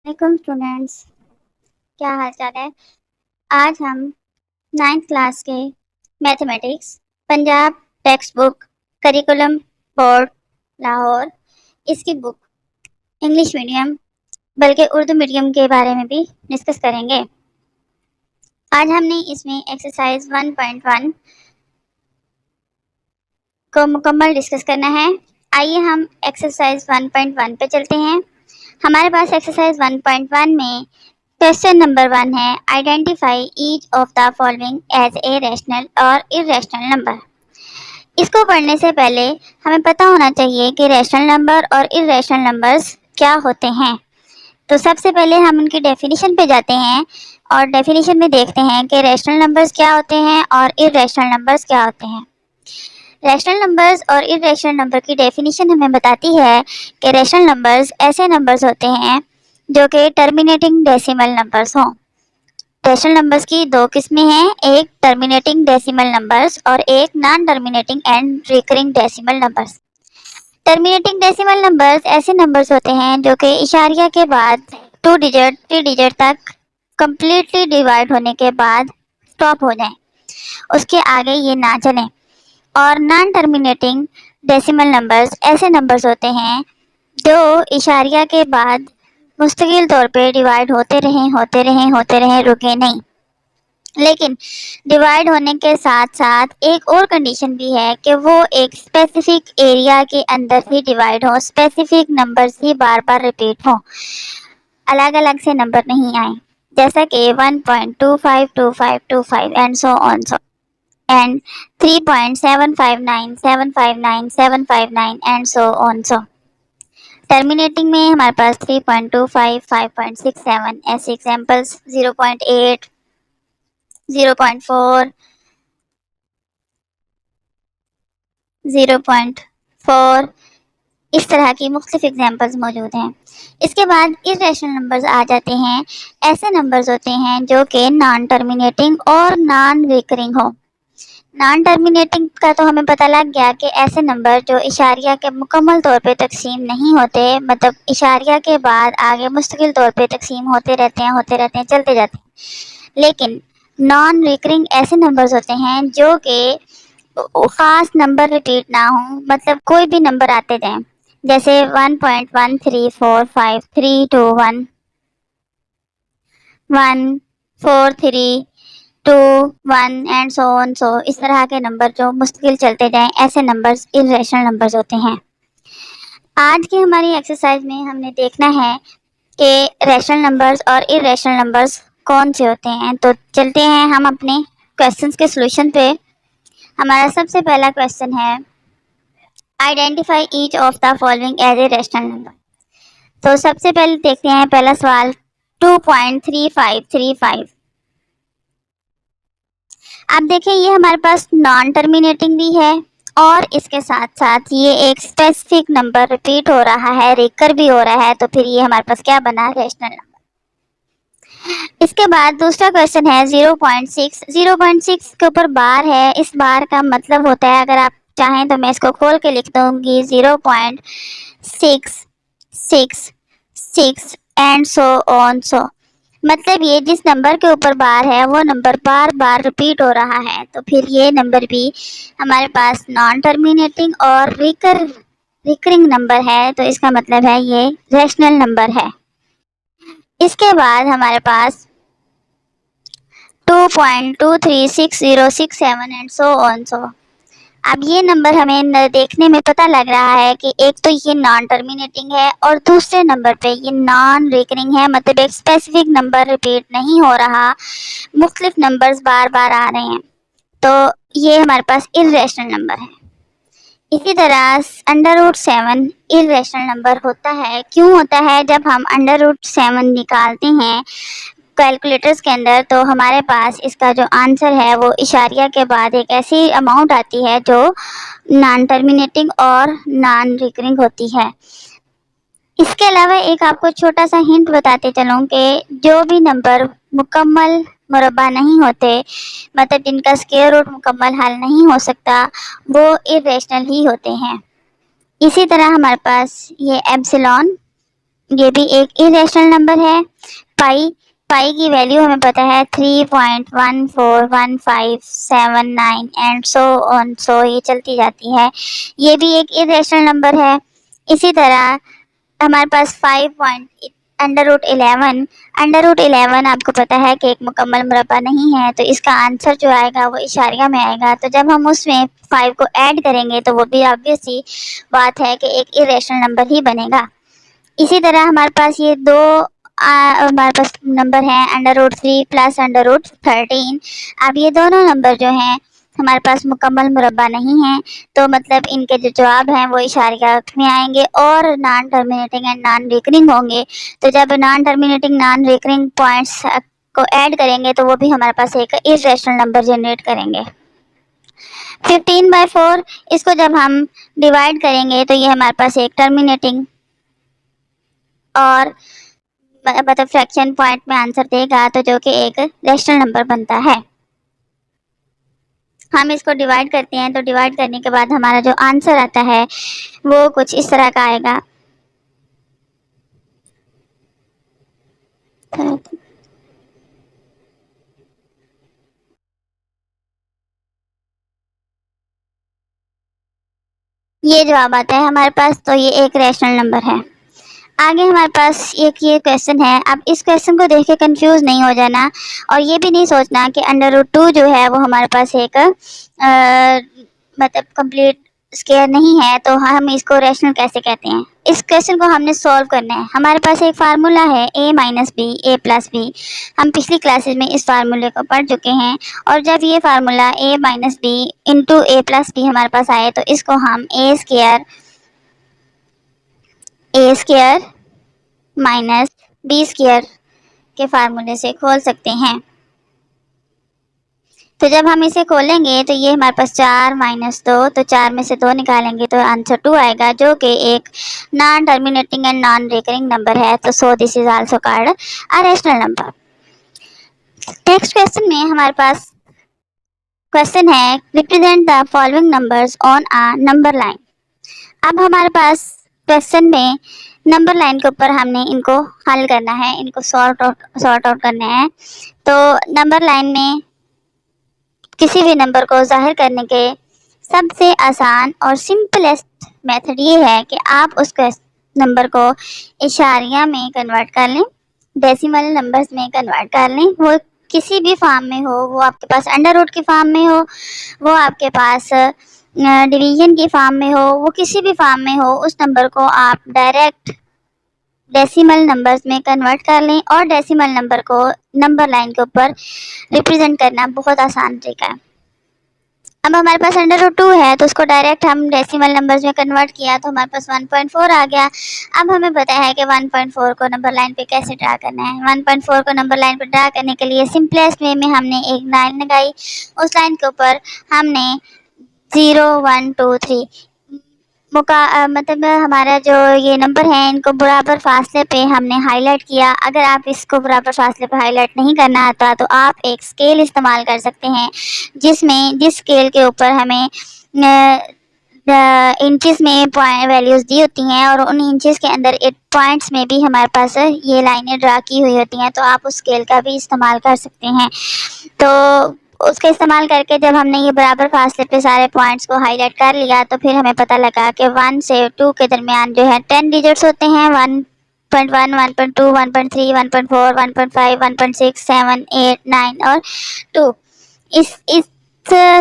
वालेकुम स्टूडेंट्स, क्या हाल चाल है। आज हम 9th क्लास के mathematics Punjab text book curriculum board Lahore इसकी बुक इंग्लिश मीडियम बल्कि उर्दू मीडियम के बारे में भी डिस्कस करेंगे। आज हमने इसमें एक्सरसाइज 1.1 को मुकम्मल डिस्कस करना है। आइए हम एक्सरसाइज 1.1 पे चलते हैं। हमारे पास एक्सरसाइज 1.1 में क्वेश्चन नंबर 1 है, identify each of the following as a rational और इरेशनल नंबर। इसको पढ़ने से पहले हमें पता होना चाहिए कि रैशनल नंबर और इरेशनल नंबर्स क्या होते हैं। तो सबसे पहले हम उनकी डेफिनेशन पे जाते हैं और डेफिनेशन में देखते हैं कि रैशनल नंबर्स क्या होते हैं और इरेशनल नंबर्स क्या होते हैं। रैशनल नंबर्स और इरेशनल नंबर की डेफिनेशन हमें बताती है कि रैशनल नंबर्स ऐसे नंबर्स होते हैं जो कि टर्मिनेटिंग डेसिमल नंबर्स हों। रैशनल नंबर्स की दो किस्में हैं, एक टर्मिनेटिंग डेसिमल नंबर्स और एक non terminating and recurring decimal numbers. Terminating decimal numbers ऐसे नंबर्स होते हैं जो कि इशारिया के बाद 2 डिजिट 3 डिजिट तक कंप्लीटली डिवाइड होने के बाद स्टॉप हो जाएं, उसके आगे ये ना चलें। और नॉन टर्मिनेटिंग डेसिमल नंबर्स ऐसे नंबर्स होते हैं जो इशारिया के बाद मुस्तकिल तौर पे डिवाइड होते रहे रुके नहीं। लेकिन डिवाइड होने के साथ साथ एक और कंडीशन भी है कि वो एक स्पेसिफिक एरिया के अंदर ही डिवाइड हो, स्पेसिफिक नंबर्स ही बार बार रिपीट हो, अलग अलग से नंबर नहीं आए, जैसा कि 1.252525 and so on so and 3.759 759 759 and so on so. Terminating में हमारे पास 3.25 5.67 ऐसे एग्जाम्पल्स, 0.8 0.4 0.4 इस तरह की मुख्तलिफ एग्जाम्पल्स मौजूद हैं। इसके बाद इरेशनल नंबर्स आ जाते हैं। ऐसे नंबर्स होते हैं जो कि नॉन टर्मिनेटिंग और नॉन रिकरिंग हो। नॉन टर्मिनेटिंग का तो हमें पता लग गया कि ऐसे नंबर जो इशारिया के मुकम्मल तौर पे तकसीम नहीं होते, मतलब इशारिया के बाद आगे मुस्तकिल तौर पे तकसीम होते रहते हैं चलते जाते हैं। लेकिन नॉन रिकरिंग ऐसे नंबर्स होते हैं जो कि खास नंबर रिपीट ना हो, मतलब कोई भी नंबर आते जाएं, जैसे 1.1345321 14321 एंड सो ऑन सो, इस तरह के नंबर जो मुस्तकिल चलते जाएं, ऐसे नंबर्स इरेशनल नंबर्स होते हैं। आज की हमारी एक्सरसाइज में हमने देखना है कि रैशनल नंबर्स और इरेशनल नंबर्स कौन से होते हैं। तो चलते हैं हम अपने क्वेश्चंस के सॉल्यूशन पे। हमारा सबसे पहला क्वेश्चन है, identify each of the following as a rational number. तो सबसे पहले देखते हैं पहला सवाल, 2.3535। अब देखिए ये हमारे पास नॉन टर्मिनेटिंग भी है और इसके साथ साथ ये एक स्पेसिफिक नंबर रिपीट हो रहा है, रेकर भी हो रहा है, तो फिर ये हमारे पास क्या बना, रैशनल नंबर। इसके बाद दूसरा क्वेश्चन है 0.6। 0.6 के ऊपर बार है, इस बार का मतलब होता है, अगर आप चाहें तो मैं इसको खोल के लिख दूंगी, 0.666 एंड सो ऑन सो। मतलब ये जिस नंबर के ऊपर बार है वो नंबर बार बार रिपीट हो रहा है, तो फिर ये नंबर भी हमारे पास नॉन टर्मिनेटिंग और रिकरिंग नंबर है, तो इसका मतलब है ये रैशनल नंबर है। इसके बाद हमारे पास 2.236067 एंड सो ऑन सो। अब ये नंबर हमें देखने में पता लग रहा है कि एक तो ये नॉन टर्मिनेटिंग है और दूसरे नंबर पे ये नॉन रिकरिंग है, मतलब एक स्पेसिफिक नंबर रिपीट नहीं हो रहा, मुख्तलिफ नंबर्स बार बार आ रहे हैं, तो ये हमारे पास इरेशनल नंबर है। इसी तरह √7 इरेशनल नंबर होता है। क्यों होता है? जब हम √7 निकालते हैं कैलकुलेटर्स के अंदर, तो हमारे पास इसका जो आंसर है वो इशारिया के बाद एक ऐसी अमाउंट आती है जो नॉन टर्मिनेटिंग और नॉन रिकरिंग होती है। इसके अलावा एक आपको छोटा सा हिंट बताते चलूँ कि जो भी नंबर मुकम्मल मुरब्बा नहीं होते, मतलब जिनका स्क्वायर रूट मुकम्मल हल नहीं हो सकता, वो इरेशनल ही होते हैं। इसी तरह हमारे पास ये एप्सिलॉन ये भी एक इरेशनल नंबर है। पाई पाई की वैल्यू हमें पता है 3.141579 एंड सो ऑन, सो ये चलती जाती है। ये भी एक इरेशनल नंबर है। इसी तरह हमारे पास 5 अंडर रूट 11 आपको पता है कि एक मुकम्मल मुरब्बा नहीं है, तो इसका आंसर जो आएगा वो इशारिया में आएगा। तो जब हम उसमें 5 को ऐड करेंगे तो वो भी ऑब्वियस सी बात है कि एक इरेशनल नंबर ही बनेगा। इसी तरह हमारे पास ये दो हमारे पास नंबर हैं under root 3 plus under root 13। अब ये दोनों नंबर जो हैं हमारे पास मुकम्मल मुरब्बा नहीं है, तो मतलब इनके जो जवाब हैं वो इशारिया में आएंगे और non terminating and non recurring होंगे। तो जब non terminating non recurring points को ऐड करेंगे तो वो भी हमारे पास एक इरेशनल नंबर जनरेट करेंगे। 15/4 इसको जब हम डिवाइड करेंगे तो ये हमारे पास एक टर्मिनेटिंग और मतलब फ्रैक्शन पॉइंट में आंसर देगा, तो जो कि एक रेशनल नंबर बनता है। हम इसको डिवाइड करते हैं तो डिवाइड करने के बाद हमारा जो आंसर आता है वो कुछ इस तरह का आएगा। ये जवाब आता है हमारे पास, तो ये एक रेशनल नंबर है। आगे हमारे पास एक ये क्वेश्चन है। अब इस क्वेश्चन को देख के कंफ्यूज नहीं हो जाना और ये भी नहीं सोचना कि अंडर रूट 2 जो है वो हमारे पास एक मतलब कंप्लीट स्क्वायर नहीं है, तो हम इसको रैशनल कैसे कहते हैं। इस क्वेश्चन को हमने सॉल्व करना है। हमारे पास एक फार्मूला है a-b a+b। हम पिछली क्लासेस में इस फार्मूले को पढ़ चुके हैं और जब ये फार्मूला a-b इंटू a+b हमारे पास आए तो इसको हम a square minus B square के फार्मूले से खोल सकते हैं। तो जब हम इसे खोलेंगे तो ये हमारे पास 4 - 2, तो 4 में से 2 निकालेंगे तो आंसर 2 आएगा, जो कि एक non terminating and non recurring number है। तो so this is also called a rational number. Next question में हमारे पास क्वेश्चन है represent the following numbers on a number line. अब हमारे पास क्वेश्चन में नंबर लाइन के ऊपर हमने इनको हल करना है, इनको सॉर्ट आउट करना है। तो नंबर लाइन में किसी भी नंबर को जाहिर करने के सबसे आसान और सिंपलेस्ट मेथड ये है कि आप उस नंबर को इशारिया में कन्वर्ट कर लें, डेसिमल नंबर्स में कन्वर्ट कर लें। वो किसी भी फॉर्म में हो, वो आपके पास अंडर रूट की फॉर्म में हो, वो आपके पास डिवीजन की फॉर्म में हो, वो किसी भी फॉर्म में हो, उस नंबर को आप डायरेक्ट डेसिमल नंबर्स में कन्वर्ट कर लें और डेसिमल नंबर को नंबर लाइन के ऊपर रिप्रेजेंट करना बहुत आसान तरीका है। अब हमारे पास अंडर रूट 2 है तो उसको डायरेक्ट हम डेसिमल नंबर्स में कन्वर्ट किया तो हमारे पास 1.4 आ गया। अब हमें पता है कि 1.4 को नंबर लाइन पे कैसे ड्रा करना है। 1.4 को नंबर लाइन पे ड्रा करने के लिए सिंपलेस्ट वे में हमने एक लाइन लगाई, उस लाइन के ऊपर हमने 0 1 2 3 मतलब हमारा जो ये नंबर है इनको बराबर फासले पे हमने हाईलाइट किया। अगर आप इसको बराबर फासले पे हाईलाइट नहीं करना आता तो आप एक स्केल इस्तेमाल कर सकते हैं, जिस स्केल के ऊपर हमें इंचेस में वैल्यूज़ दी होती हैं और उन इंचेस के अंदर 8 पॉइंट्स में भी हमारे पास ये लाइनें ड्रा की हुई होती हैं, तो आप उस स्केल का भी इस्तेमाल कर सकते हैं। तो उसका इस्तेमाल करके जब हमने ये बराबर फासले पे सारे पॉइंट्स को हाईलाइट कर लिया तो फिर हमें पता लगा कि 1 से 2 के दरमियान जो है 10 डिजिट्स होते हैं। 1.1 1.2 1.3 1.4 1.5 1.6 7 8 9 और 2। इस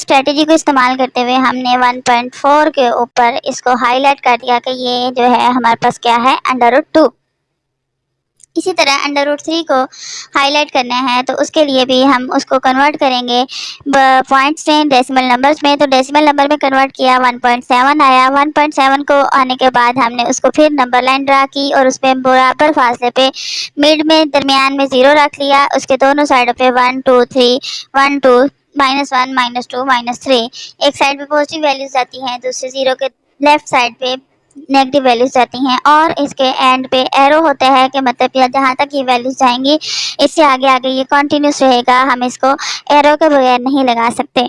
स्ट्रेटजी को इस्तेमाल करते हुए हमने 1.4 के ऊपर इसको हाईलाइट कर दिया कि ये जो है हमारे पास क्या है अंडर रूट 2। इसी तरह अंडर रूट 3 को हाईलाइट करना है तो उसके लिए भी हम उसको कन्वर्ट करेंगे पॉइंट्स में डेसिमल नंबर्स में। तो डेसिमल नंबर में कन्वर्ट किया 1.7 आया। 1.7 को आने के बाद हमने उसको फिर नंबर लाइन ड्रा की और उसमें बराबर फासले पे मिड में दरमियान में 0 रख लिया। उसके दोनों साइडों पे 1 2 3 1 2 -1 -2 -3 एक साइड पे पॉजिटिव वैल्यूज आती हैं, दूसरे 0 के लेफ्ट साइड पे नेगेटिव वैल्यूज जाती हैं और इसके एंड पे एरो होता है कि मतलब या जहाँ तक ये वैल्यूज जाएंगी इससे आगे आगे ये कंटिन्यूस रहेगा, हम इसको एरो के बगैर नहीं लगा सकते।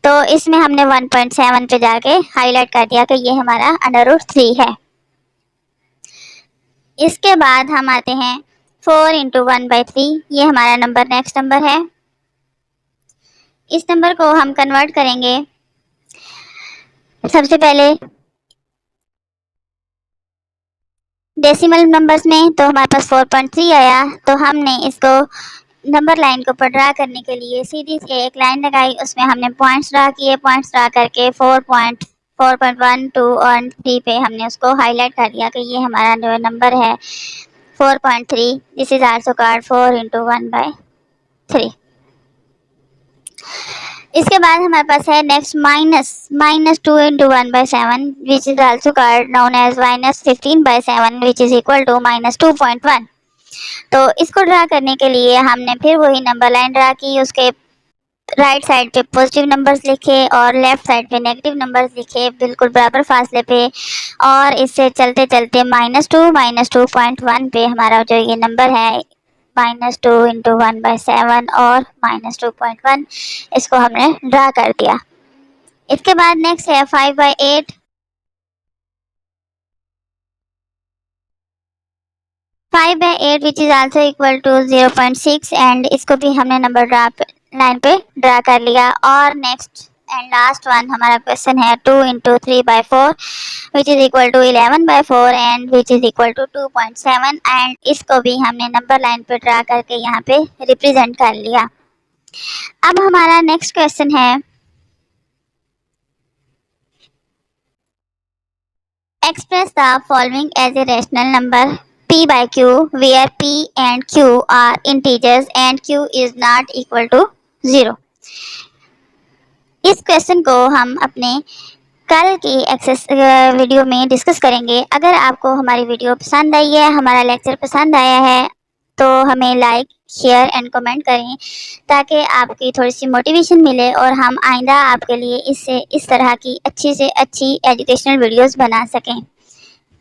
तो इसमें हमने 1.7 पे जाके हाईलाइट कर दिया कि ये हमारा अंडर रूट 3 है। इसके बाद हम आते हैं 4 इंटू 1/3, ये हमारा नंबर नेक्स्ट नंबर है। इस नंबर को हम कन्वर्ट करेंगे सबसे पहले डेसिमल नंबर्स में, तो हमारे पास 4.3 आया। तो हमने इसको नंबर लाइन को ऊपर ड्रा करने के लिए सीधी से एक लाइन लगाई, उसमें हमने पॉइंट्स ड्रा किए। पॉइंट्स ड्रा करके 4.1, 2 और 3 पे हमने उसको हाईलाइट कर दिया कि ये हमारा जो नंबर है 4.3, this is also called 4 into 1/3। इसके बाद हमारे पास है next minus 2 into 1/7, which is also called known as -15/7, which is equal to -2.1। तो इसको ड्रा करने के लिए हमने फिर वही नंबर लाइन ड्रा की, उसके राइट साइड पे पॉजिटिव नंबर्स लिखे और लेफ्ट साइड पे नेगेटिव नंबर्स लिखे, बिल्कुल बराबर फासले पे। और इससे चलते चलते -2.1 पे हमारा जो ये नंबर है -2 इंटू 1/7 और -2.1, इसको हमने ड्रा कर दिया। इसके बाद नेक्स्ट है 5/8। 5/8 which is also equal to 0.6, and इसको भी हमने नंबर लाइन पे ड्रा कर लिया। और नेक्स्ट एंड लास्ट वन हमारा क्वेश्चन है 2 into 3/4, which is equal to 11/4 and which is equal to 2.7, and इसको भी हमने नंबर लाइन पे ड्रा करके यहाँ पे रिप्रेजेंट कर लिया। अब हमारा नेक्स्ट क्वेश्चन है express the following as a rational number p by q, where p and q are integers and q is not equal to 0। इस क्वेश्चन को हम अपने कल की एक्सेस वीडियो में डिस्कस करेंगे। अगर आपको हमारी वीडियो पसंद आई है, हमारा लेक्चर पसंद आया है, तो हमें लाइक शेयर एंड कमेंट करें, ताकि आपकी थोड़ी सी मोटिवेशन मिले और हम आइंदा आपके लिए इस तरह की अच्छी से अच्छी एजुकेशनल वीडियोस बना सकें।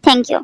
Thank you.